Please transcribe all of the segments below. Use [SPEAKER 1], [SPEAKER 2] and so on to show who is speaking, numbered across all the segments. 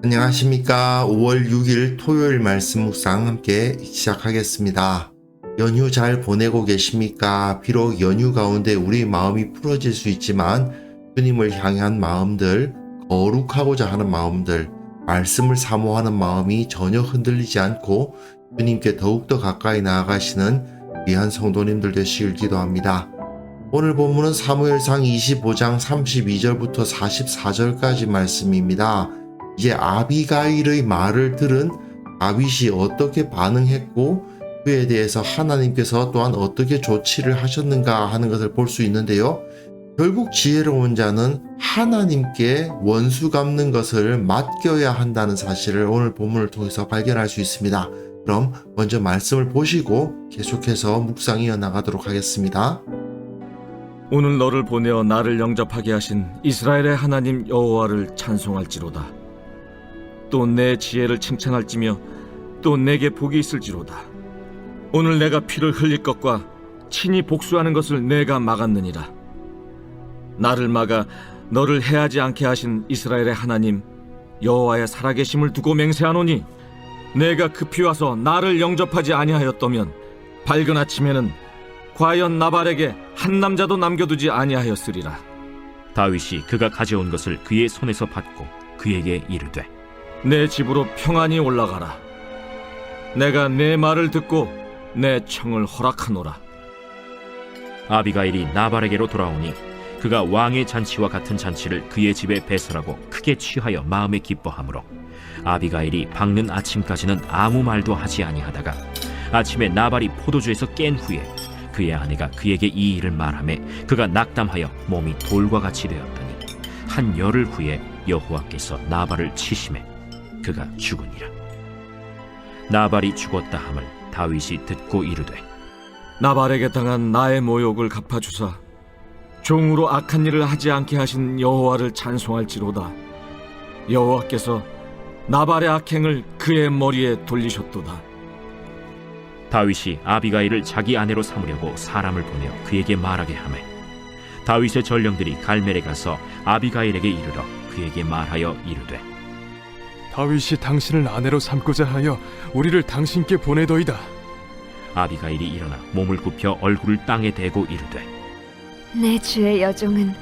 [SPEAKER 1] 안녕하십니까. 5월 6일 토요일 말씀 묵상 함께 시작하겠습니다. 연휴 잘 보내고 계십니까? 비록 연휴 가운데 우리 마음이 풀어질 수 있지만 주님을 향한 마음들, 거룩하고자 하는 마음들, 말씀을 사모하는 마음이 전혀 흔들리지 않고 주님께 더욱더 가까이 나아가시는 귀한 성도님들 되시길 기도합니다. 오늘 본문은 사무엘상 25장 32절부터 44절까지 말씀입니다. 이제 아비가일의 말을 들은 다윗이 어떻게 반응했고 그에 대해서 하나님께서 또한 어떻게 조치를 하셨는가 하는 것을 볼 수 있는데요. 결국 지혜로운 자는 하나님께 원수 갚는 것을 맡겨야 한다는 사실을 오늘 본문을 통해서 발견할 수 있습니다. 그럼 먼저 말씀을 보시고 계속해서 묵상 이어나가도록 하겠습니다.
[SPEAKER 2] 오늘 너를 보내어 나를 영접하게 하신 이스라엘의 하나님 여호와를 찬송할지로다. 또 내 지혜를 칭찬할지며 또 내게 복이 있을지로다. 오늘 내가 피를 흘릴 것과 친히 복수하는 것을 내가 막았느니라. 나를 막아 너를 해하지 않게 하신 이스라엘의 하나님 여호와의 살아계심을 두고 맹세하노니 내가 급히 와서 나를 영접하지 아니하였더면 밝은 아침에는 과연 나발에게 한 남자도 남겨두지 아니하였으리라.
[SPEAKER 3] 다윗이 그가 가져온 것을 그의 손에서 받고 그에게 이르되
[SPEAKER 2] 내 집으로 평안히 올라가라. 내가 내 말을 듣고 내 청을 허락하노라.
[SPEAKER 3] 아비가일이 나발에게로 돌아오니 그가 왕의 잔치와 같은 잔치를 그의 집에 배설하고 크게 취하여 마음에 기뻐하므로 아비가일이 밝는 아침까지는 아무 말도 하지 아니하다가 아침에 나발이 포도주에서 깬 후에 그의 아내가 그에게 이 일을 말하매 그가 낙담하여 몸이 돌과 같이 되었더니 한 열흘 후에 여호와께서 나발을 치심해 그가 죽으니라. 나발이 죽었다 함을 다윗이 듣고 이르되
[SPEAKER 2] 나발에게 당한 나의 모욕을 갚아주사 종으로 악한 일을 하지 않게 하신 여호와를 찬송할지로다. 여호와께서 나발의 악행을 그의 머리에 돌리셨도다.
[SPEAKER 3] 다윗이 아비가일을 자기 아내로 삼으려고 사람을 보내어 그에게 말하게 하매 다윗의 전령들이 갈멜에 가서 아비가일에게 이르러 그에게 말하여 이르되
[SPEAKER 4] 다윗이 당신을 아내로 삼고자 하여 우리를 당신께 보내더이다.
[SPEAKER 3] 아비가일이 일어나 몸을 굽혀 얼굴을 땅에 대고 이르되
[SPEAKER 5] 내 주의 여종은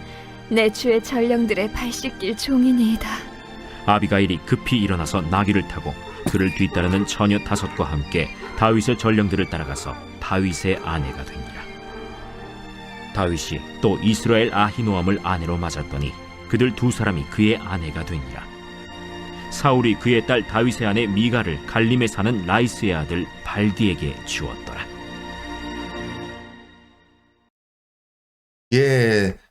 [SPEAKER 5] 내 주의 전령들의 발 씻길 종이니이다.
[SPEAKER 3] 아비가일이 급히 일어나서 나귀를 타고 그를 뒤따르는 처녀 5과 함께 다윗의 전령들을 따라가서 다윗의 아내가 되니라. 다윗이 또 이스라엘 아히노암을 아내로 맞았더니 그들 2사람이 그의 아내가 되니라. 사울이 그의 딸 다윗의 아내 미가를 갈림에 사는 라이스의 아들 발디에게 주었더라.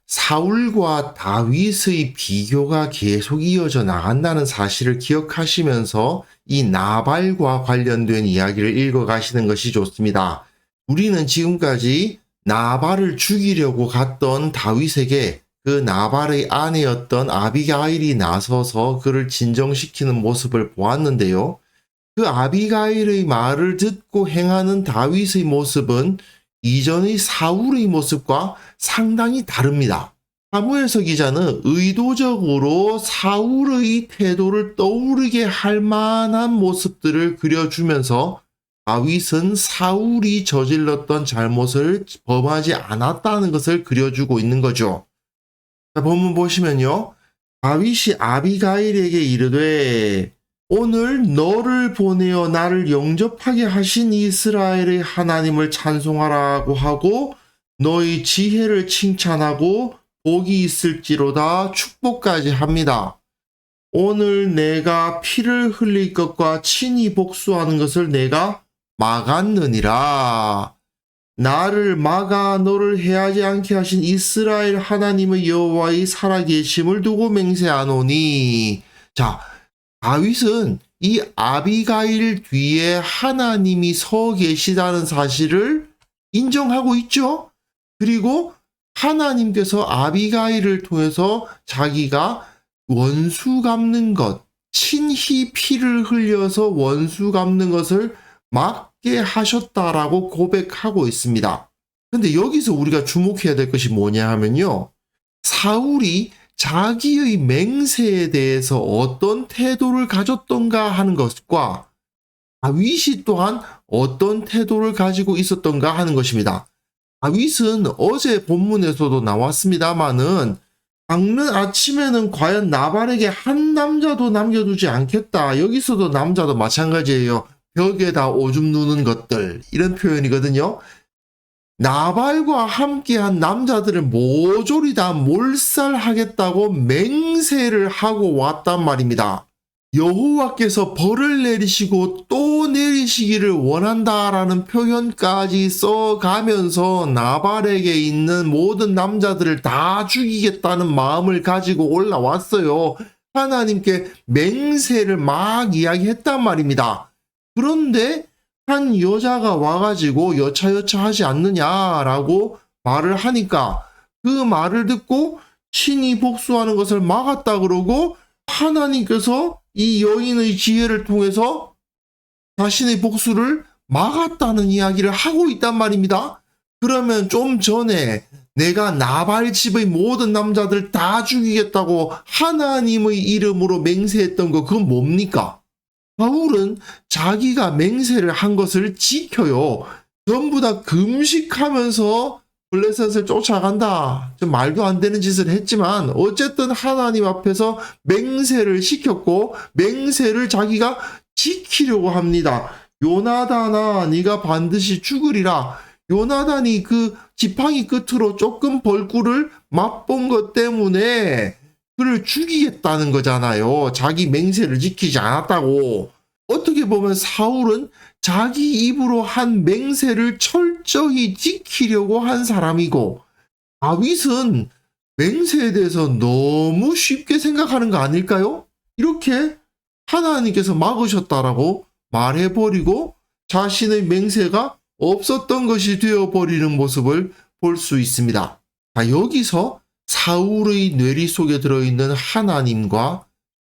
[SPEAKER 1] 사울과 다윗의 비교가 계속 이어져 나간다는 사실을 기억하시면서 이 나발과 관련된 이야기를 읽어가시는 것이 좋습니다. 우리는 지금까지 나발을 죽이려고 갔던 다윗에게 그 나발의 아내였던 아비가일이 나서서 그를 진정시키는 모습을 보았는데요. 그 아비가일의 말을 듣고 행하는 다윗의 모습은 이전의 사울의 모습과 상당히 다릅니다. 사무엘서 기자는 의도적으로 사울의 태도를 떠오르게 할 만한 모습들을 그려주면서 다윗은 사울이 저질렀던 잘못을 범하지 않았다는 것을 그려주고 있는 거죠. 자, 본문 보시면요. 다윗이 아비가일에게 이르되 오늘 너를 보내어 나를 영접하게 하신 이스라엘의 하나님을 찬송하라고 하고 너의 지혜를 칭찬하고 복이 있을지로다 축복까지 합니다. 오늘 내가 피를 흘릴 것과 친히 복수하는 것을 내가 막았느니라. 나를 막아 너를 해하지 않게 하신 이스라엘 하나님의 여호와의 살아계심을 두고 맹세하노니. 자, 다윗은 이 아비가일 뒤에 하나님이 서 계시다는 사실을 인정하고 있죠. 그리고 하나님께서 아비가일을 통해서 자기가 원수 갚는 것, 친히 피를 흘려서 원수 갚는 것을 막게 하셨다라고 고백하고 있습니다. 근데 여기서 우리가 주목해야 될 것이 뭐냐 하면요. 사울이 자기의 맹세에 대해서 어떤 태도를 가졌던가 하는 것과 다윗이 또한 어떤 태도를 가지고 있었던가 하는 것입니다. 다윗은 어제 본문에서도 나왔습니다마는 밝는 아침에는 과연 나발에게 한 남자도 남겨두지 않겠다. 여기서도 남자도 마찬가지예요. 벽에다 오줌 누는 것들, 이런 표현이거든요. 나발과 함께한 남자들을 모조리 다 몰살하겠다고 맹세를 하고 왔단 말입니다. 여호와께서 벌을 내리시고 또 내리시기를 원한다라는 표현까지 써가면서 나발에게 있는 모든 남자들을 다 죽이겠다는 마음을 가지고 올라왔어요. 하나님께 맹세를 막 이야기했단 말입니다. 그런데 한 여자가 와가지고 여차여차하지 않느냐라고 말을 하니까 그 말을 듣고 신이 복수하는 것을 막았다 그러고 하나님께서 이 여인의 지혜를 통해서 자신의 복수를 막았다는 이야기를 하고 있단 말입니다. 그러면 좀 전에 내가 나발 집의 모든 남자들 다 죽이겠다고 하나님의 이름으로 맹세했던 거 그건 뭡니까? 바울은 자기가 맹세를 한 것을 지켜요. 전부 다 금식하면서 블레셋을 쫓아간다. 좀 말도 안 되는 짓을 했지만 어쨌든 하나님 앞에서 맹세를 시켰고 맹세를 자기가 지키려고 합니다. 요나단아 네가 반드시 죽으리라. 요나단이 그 지팡이 끝으로 조금 벌꿀을 맛본 것 때문에 그를 죽이겠다는 거잖아요. 자기 맹세를 지키지 않았다고. 어떻게 보면 사울은 자기 입으로 한 맹세를 철저히 지키려고 한 사람이고 다윗은 맹세에 대해서 너무 쉽게 생각하는 거 아닐까요? 이렇게 하나님께서 막으셨다라고 말해버리고 자신의 맹세가 없었던 것이 되어버리는 모습을 볼 수 있습니다. 자, 여기서 사울의 뇌리 속에 들어있는 하나님과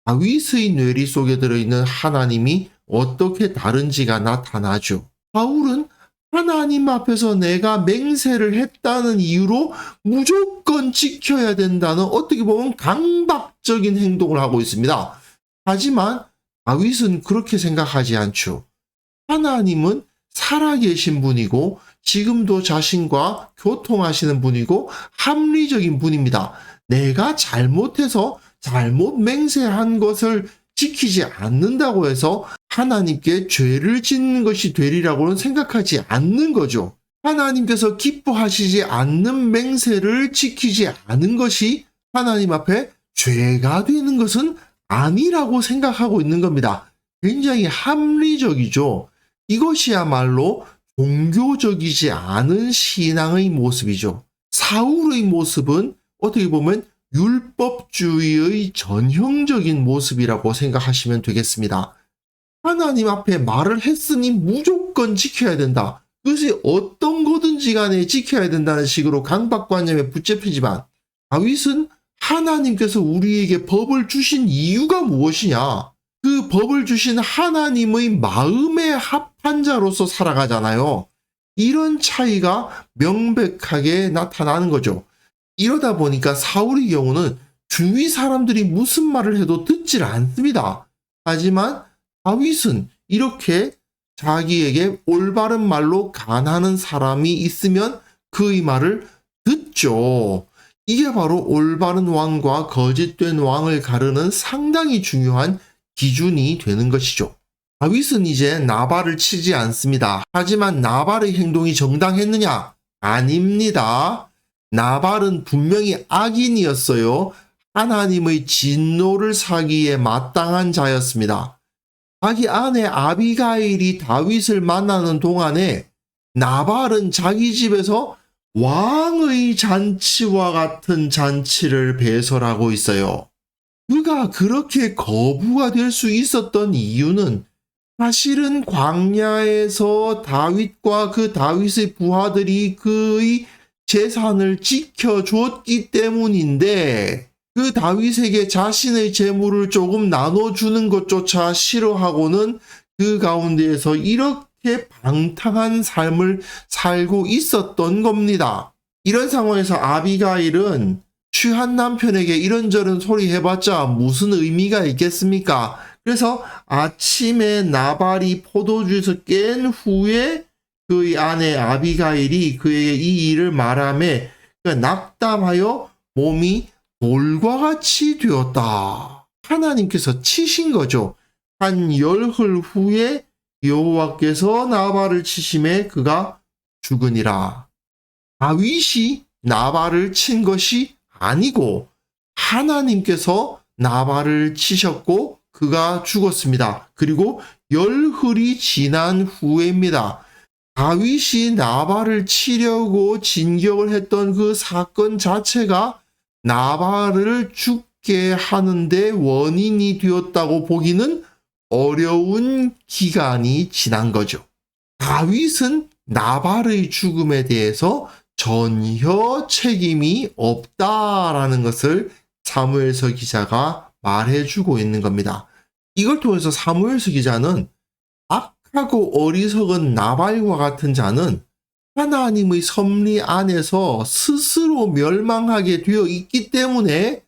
[SPEAKER 1] 다윗의 뇌리 속에 들어있는 하나님이 어떻게 다른지가 나타나죠. 사울은 하나님 앞에서 내가 맹세를 했다는 이유로 무조건 지켜야 된다는 어떻게 보면 강박적인 행동을 하고 있습니다. 하지만 다윗은 그렇게 생각하지 않죠. 하나님은 살아계신 분이고 지금도 자신과 교통하시는 분이고 합리적인 분입니다. 내가 잘못해서 잘못 맹세한 것을 지키지 않는다고 해서 하나님께 죄를 짓는 것이 되리라고는 생각하지 않는 거죠. 하나님께서 기뻐하시지 않는 맹세를 지키지 않은 것이 하나님 앞에 죄가 되는 것은 아니라고 생각하고 있는 겁니다. 굉장히 합리적이죠. 이것이야말로 종교적이지 않은 신앙의 모습이죠. 사울의 모습은 어떻게 보면 율법주의의 전형적인 모습이라고 생각하시면 되겠습니다. 하나님 앞에 말을 했으니 무조건 지켜야 된다. 그것이 어떤 거든지 간에 지켜야 된다는 식으로 강박관념에 붙잡히지만 다윗은 하나님께서 우리에게 법을 주신 이유가 무엇이냐? 그 법을 주신 하나님의 마음에 합한 자로서 살아가잖아요. 이런 차이가 명백하게 나타나는 거죠. 이러다 보니까 사울의 경우는 주위 사람들이 무슨 말을 해도 듣질 않습니다. 하지만 다윗은 이렇게 자기에게 올바른 말로 간하는 사람이 있으면 그의 말을 듣죠. 이게 바로 올바른 왕과 거짓된 왕을 가르는 상당히 중요한 기준이 되는 것이죠. 다윗은 이제 나발을 치지 않습니다. 하지만 나발의 행동이 정당했느냐? 아닙니다. 나발은 분명히 악인이었어요. 하나님의 진노를 사기에 마땅한 자였습니다. 자기 아내 아비가일이 다윗을 만나는 동안에 나발은 자기 집에서 왕의 잔치와 같은 잔치를 배설하고 있어요. 그가 그렇게 거부가 될 수 있었던 이유는 사실은 광야에서 다윗과 그 다윗의 부하들이 그의 재산을 지켜줬기 때문인데 그 다윗에게 자신의 재물을 조금 나눠주는 것조차 싫어하고는 그 가운데에서 이렇게 방탕한 삶을 살고 있었던 겁니다. 이런 상황에서 아비가일은 취한 남편에게 이런저런 소리 해봤자 무슨 의미가 있겠습니까? 그래서 아침에 나발이 포도주에서 깬 후에 그의 아내 아비가일이 그에게 이 일을 말하며 낙담하여 몸이 돌과 같이 되었다. 하나님께서 치신 거죠. 한 열흘 후에 여호와께서 나발을 치심에 그가 죽으니라. 다윗이 나발을 친 것이 아니고 하나님께서 나발을 치셨고 그가 죽었습니다. 그리고 열흘이 지난 후에입니다. 다윗이 나발을 치려고 진격을 했던 그 사건 자체가 나발을 죽게 하는데 원인이 되었다고 보기는 어려운 기간이 지난 거죠. 다윗은 나발의 죽음에 대해서 전혀 책임이 없다라는 것을 사무엘서 기자가 말해주고 있는 겁니다. 이걸 통해서 사무엘서 기자는 악하고 어리석은 나발과 같은 자는 하나님의 섭리 안에서 스스로 멸망하게 되어 있기 때문에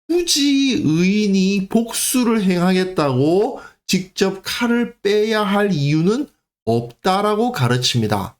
[SPEAKER 1] 굳이 의인이 복수를 행하겠다고 직접 칼을 빼야 할 이유는 없다라고 가르칩니다.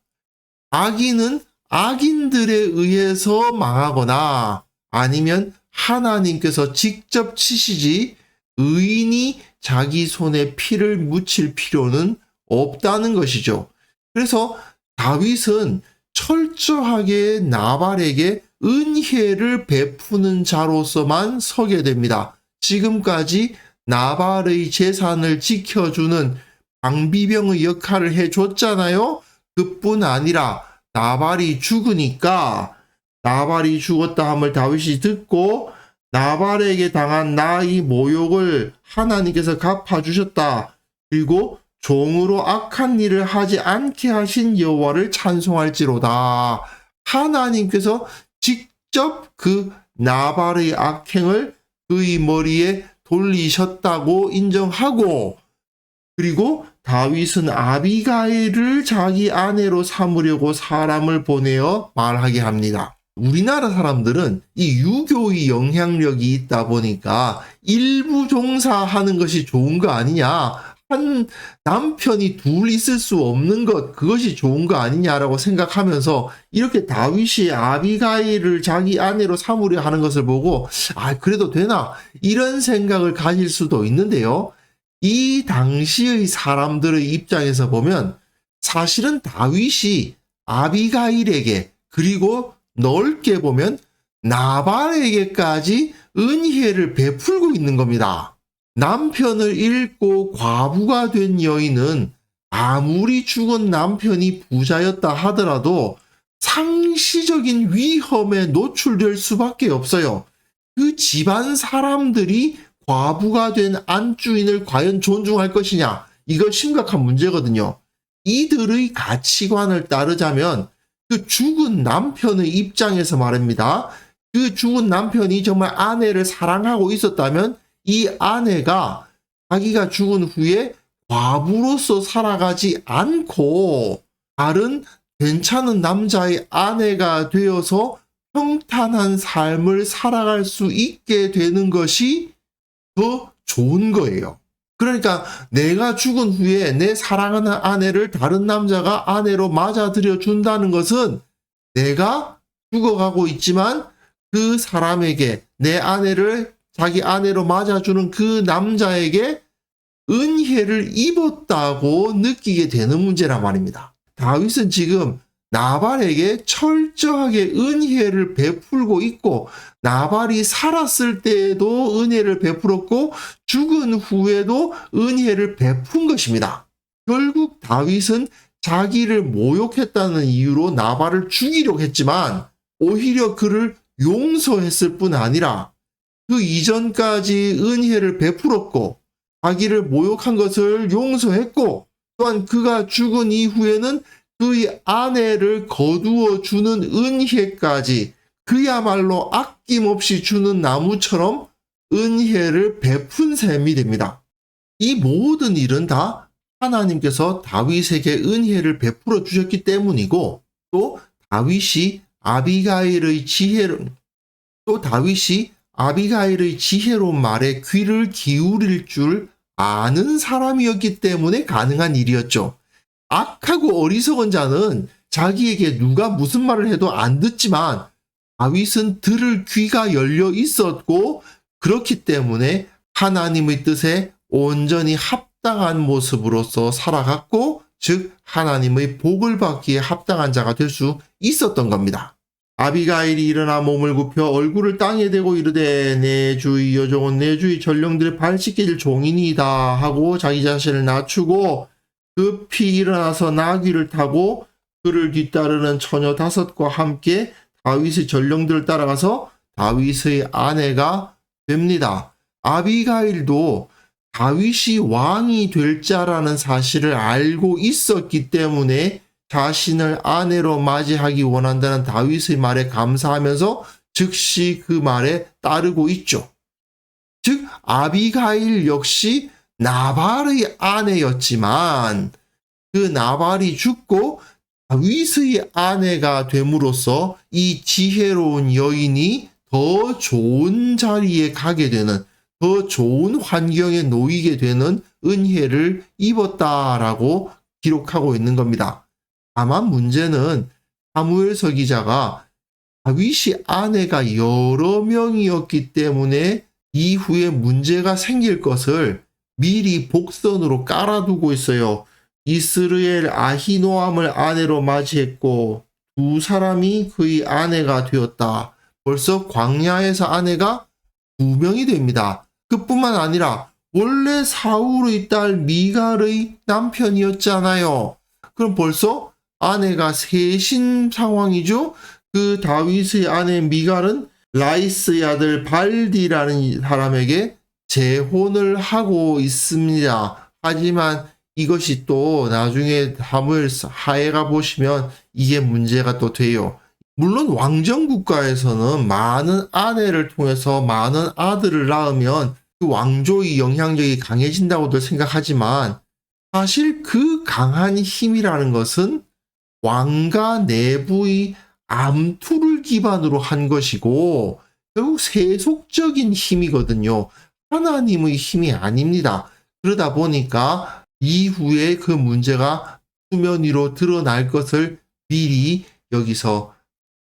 [SPEAKER 1] 악인은 악인들에 의해서 망하거나 아니면 하나님께서 직접 치시지 의인이 자기 손에 피를 묻힐 필요는 없다는 것이죠. 그래서 다윗은 철저하게 나발에게 은혜를 베푸는 자로서만 서게 됩니다. 지금까지 나발의 재산을 지켜주는 방비병의 역할을 해줬잖아요. 그뿐 아니라 나발이 죽으니까 나발이 죽었다 함을 다윗이 듣고 나발에게 당한 나의 모욕을 하나님께서 갚아주셨다. 그리고 종으로 악한 일을 하지 않게 하신 여호와를 찬송할지로다. 하나님께서 직접 그 나발의 악행을 그의 머리에 돌리셨다고 인정하고 그리고 다윗은 아비가일을 자기 아내로 삼으려고 사람을 보내어 말하게 합니다. 우리나라 사람들은 이 유교의 영향력이 있다 보니까 일부 종사하는 것이 좋은 거 아니냐, 한 남편이 둘 있을 수 없는 것, 그것이 좋은 거 아니냐라고 생각하면서 이렇게 다윗이 아비가일을 자기 아내로 삼으려 하는 것을 보고 그래도 되나 이런 생각을 가질 수도 있는데요. 이 당시의 사람들의 입장에서 보면 사실은 다윗이 아비가일에게 그리고 넓게 보면 나발에게까지 은혜를 베풀고 있는 겁니다. 남편을 잃고 과부가 된 여인은 아무리 죽은 남편이 부자였다 하더라도 상시적인 위험에 노출될 수밖에 없어요. 그 집안 사람들이 과부가 된 안주인을 과연 존중할 것이냐? 이거 심각한 문제거든요. 이들의 가치관을 따르자면 그 죽은 남편의 입장에서 말입니다. 그 죽은 남편이 정말 아내를 사랑하고 있었다면 이 아내가 자기가 죽은 후에 과부로서 살아가지 않고 다른 괜찮은 남자의 아내가 되어서 평탄한 삶을 살아갈 수 있게 되는 것이 더 좋은 거예요. 그러니까 내가 죽은 후에 내 사랑하는 아내를 다른 남자가 아내로 맞아들여 준다는 것은 내가 죽어가고 있지만 그 사람에게 내 아내를 자기 아내로 맞아주는 그 남자에게 은혜를 입었다고 느끼게 되는 문제란 말입니다. 다윗은 지금 나발에게 철저하게 은혜를 베풀고 있고 나발이 살았을 때에도 은혜를 베풀었고 죽은 후에도 은혜를 베푼 것입니다. 결국 다윗은 자기를 모욕했다는 이유로 나발을 죽이려고 했지만 오히려 그를 용서했을 뿐 아니라 그 이전까지 은혜를 베풀었고 자기를 모욕한 것을 용서했고 또한 그가 죽은 이후에는 그의 아내를 거두어 주는 은혜까지 그야말로 아낌없이 주는 나무처럼 은혜를 베푼 셈이 됩니다. 이 모든 일은 다 하나님께서 다윗에게 은혜를 베풀어 주셨기 때문이고 또 다윗이 아비가일의 지혜를 또 다윗이 아비가일의 지혜로운 말에 귀를 기울일 줄 아는 사람이었기 때문에 가능한 일이었죠. 악하고 어리석은 자는 자기에게 누가 무슨 말을 해도 안 듣지만 다윗은 들을 귀가 열려 있었고 그렇기 때문에 하나님의 뜻에 온전히 합당한 모습으로서 살아갔고 즉 하나님의 복을 받기에 합당한 자가 될 수 있었던 겁니다. 아비가일이 일어나 몸을 굽혀 얼굴을 땅에 대고 이르되 내 주의 여종은 내 주의 전령들의 발 씻길 종이니이다 하고 자기 자신을 낮추고 급히 일어나서 나귀를 타고 그를 뒤따르는 처녀 5과 함께 다윗의 전령들을 따라가서 다윗의 아내가 됩니다. 아비가일도 다윗이 왕이 될 자라는 사실을 알고 있었기 때문에 자신을 아내로 맞이하기 원한다는 다윗의 말에 감사하면서 즉시 그 말에 따르고 있죠. 즉 아비가일 역시 나발의 아내였지만 그 나발이 죽고 다윗의 아내가 됨으로써 이 지혜로운 여인이 더 좋은 자리에 가게 되는, 더 좋은 환경에 놓이게 되는 은혜를 입었다라고 기록하고 있는 겁니다. 다만 문제는 사무엘서 기자가 다윗이 아내가 여러 명이었기 때문에 이후에 문제가 생길 것을 미리 복선으로 깔아두고 있어요. 이스라엘 아히노암을 아내로 맞이했고 2사람이 그의 아내가 되었다. 벌써 광야에서 아내가 2명이 됩니다. 그뿐만 아니라 원래 사울의 딸 미갈의 남편이었잖아요. 그럼 벌써 아내가 셋인 상황이죠. 그 다윗의 아내 미갈은 라이스의 아들 발디라는 사람에게 재혼을 하고 있습니다. 하지만 이것이 또 나중에 사무엘 하에가 보시면 이게 문제가 또 돼요. 물론 왕정국가에서는 많은 아내를 통해서 많은 아들을 낳으면 그 왕조의 영향력이 강해진다고들 생각하지만 사실 그 강한 힘이라는 것은 왕가 내부의 암투를 기반으로 한 것이고 결국 세속적인 힘이거든요. 하나님의 힘이 아닙니다. 그러다 보니까 이후에 그 문제가 수면 위로 드러날 것을 미리 여기서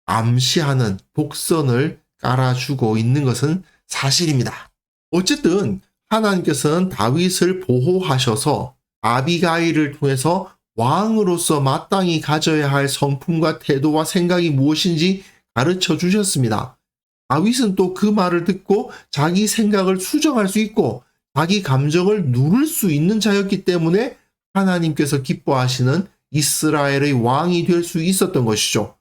[SPEAKER 1] 암시하는 복선을 깔아주고 있는 것은 사실입니다. 어쨌든 하나님께서는 다윗을 보호하셔서 아비가일을 통해서 왕으로서 마땅히 가져야 할 성품과 태도와 생각이 무엇인지 가르쳐 주셨습니다. 다윗은 또 그 말을 듣고 자기 생각을 수정할 수 있고 자기 감정을 누를 수 있는 자였기 때문에 하나님께서 기뻐하시는 이스라엘의 왕이 될 수 있었던 것이죠.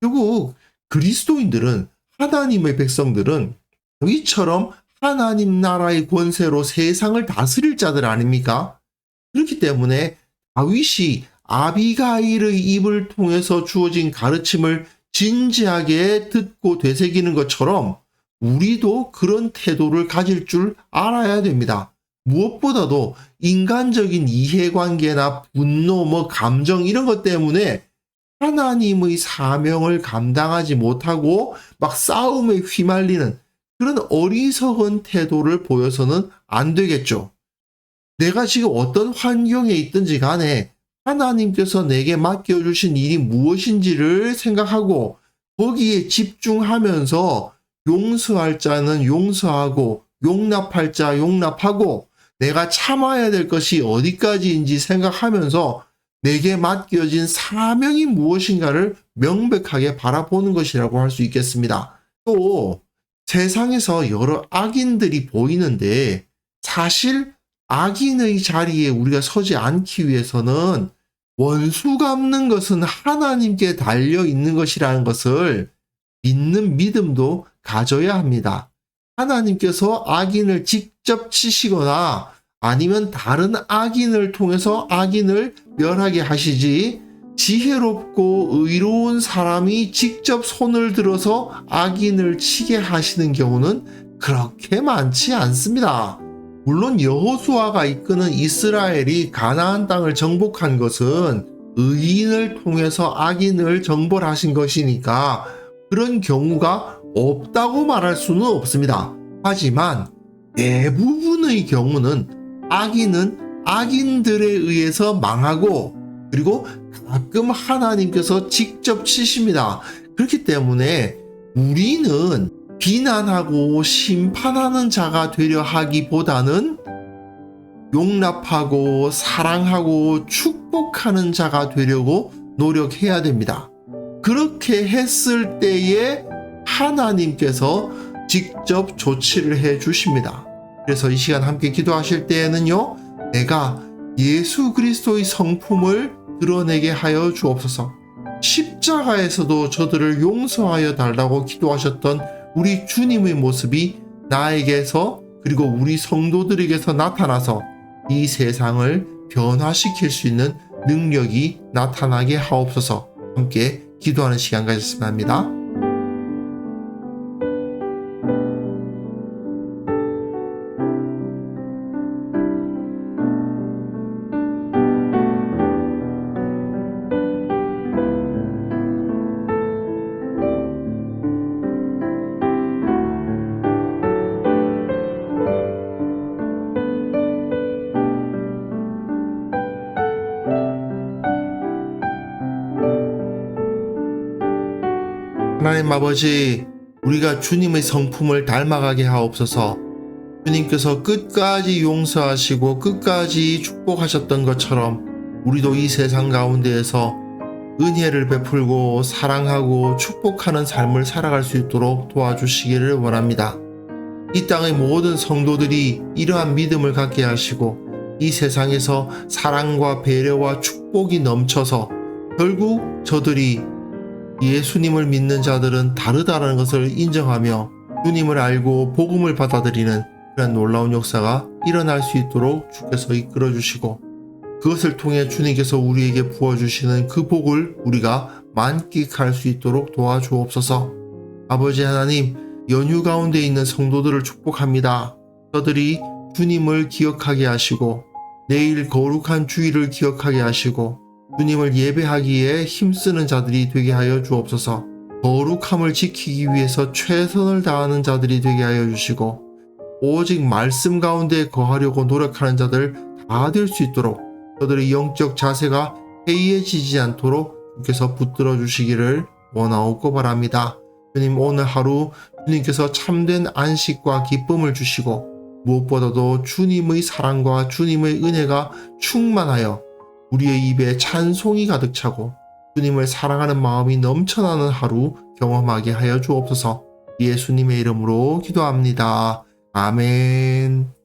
[SPEAKER 1] 결국 그리스도인들은, 하나님의 백성들은 다윗처럼 하나님 나라의 권세로 세상을 다스릴 자들 아닙니까? 그렇기 때문에 다윗이 아비가일의 입을 통해서 주어진 가르침을 진지하게 듣고 되새기는 것처럼 우리도 그런 태도를 가질 줄 알아야 됩니다. 무엇보다도 인간적인 이해관계나 분노, 감정 이런 것 때문에 하나님의 사명을 감당하지 못하고 막 싸움에 휘말리는 그런 어리석은 태도를 보여서는 안 되겠죠. 내가 지금 어떤 환경에 있든지 간에 하나님께서 내게 맡겨주신 일이 무엇인지를 생각하고 거기에 집중하면서 용서할 자는 용서하고 용납할 자 용납하고 내가 참아야 될 것이 어디까지인지 생각하면서 내게 맡겨진 사명이 무엇인가를 명백하게 바라보는 것이라고 할 수 있겠습니다. 또 세상에서 여러 악인들이 보이는데 사실 악인의 자리에 우리가 서지 않기 위해서는 원수 갚는 것은 하나님께 달려 있는 것이라는 것을 믿는 믿음도 가져야 합니다. 하나님께서 악인을 직접 치시거나 아니면 다른 악인을 통해서 악인을 멸하게 하시지 지혜롭고 의로운 사람이 직접 손을 들어서 악인을 치게 하시는 경우는 그렇게 많지 않습니다. 물론 여호수아가 이끄는 이스라엘이 가나안 땅을 정복한 것은 의인을 통해서 악인을 정벌하신 것이니까 그런 경우가 없다고 말할 수는 없습니다. 하지만 대부분의 경우는 악인은 악인들에 의해서 망하고 그리고 가끔 하나님께서 직접 치십니다. 그렇기 때문에 우리는 비난하고 심판하는 자가 되려 하기보다는 용납하고 사랑하고 축복하는 자가 되려고 노력해야 됩니다. 그렇게 했을 때에 하나님께서 직접 조치를 해 주십니다. 그래서 이 시간 함께 기도하실 때에는요, 내가 예수 그리스도의 성품을 드러내게 하여 주옵소서. 십자가에서도 저들을 용서하여 달라고 기도하셨던 우리 주님의 모습이 나에게서 그리고 우리 성도들에게서 나타나서 이 세상을 변화시킬 수 있는 능력이 나타나게 하옵소서. 함께 기도하는 시간 가졌으면 합니다. 하나님 아버지, 우리가 주님의 성품을 닮아가게 하옵소서. 주님께서 끝까지 용서하시고 끝까지 축복하셨던 것처럼 우리도 이 세상 가운데에서 은혜를 베풀고 사랑하고 축복하는 삶을 살아갈 수 있도록 도와주시기를 원합니다. 이 땅의 모든 성도들이 이러한 믿음을 갖게 하시고 이 세상에서 사랑과 배려와 축복이 넘쳐서 결국 저들이 예수님을 믿는 자들은 다르다는 것을 인정하며 주님을 알고 복음을 받아들이는 그런 놀라운 역사가 일어날 수 있도록 주께서 이끌어 주시고 그것을 통해 주님께서 우리에게 부어주시는 그 복을 우리가 만끽할 수 있도록 도와주옵소서. 아버지 하나님, 연휴 가운데 있는 성도들을 축복합니다. 저들이 주님을 기억하게 하시고 내일 거룩한 주일을 기억하게 하시고 주님을 예배하기에 힘쓰는 자들이 되게 하여 주옵소서. 거룩함을 지키기 위해서 최선을 다하는 자들이 되게 하여 주시고 오직 말씀 가운데 거하려고 노력하는 자들 다 될 수 있도록 저들의 영적 자세가 해이해지지 않도록 주께서 붙들어 주시기를 원하옵고 바랍니다. 주님, 오늘 하루 주님께서 참된 안식과 기쁨을 주시고 무엇보다도 주님의 사랑과 주님의 은혜가 충만하여 우리의 입에 찬송이 가득 차고 주님을 사랑하는 마음이 넘쳐나는 하루 경험하게 하여 주옵소서. 예수님의 이름으로 기도합니다. 아멘.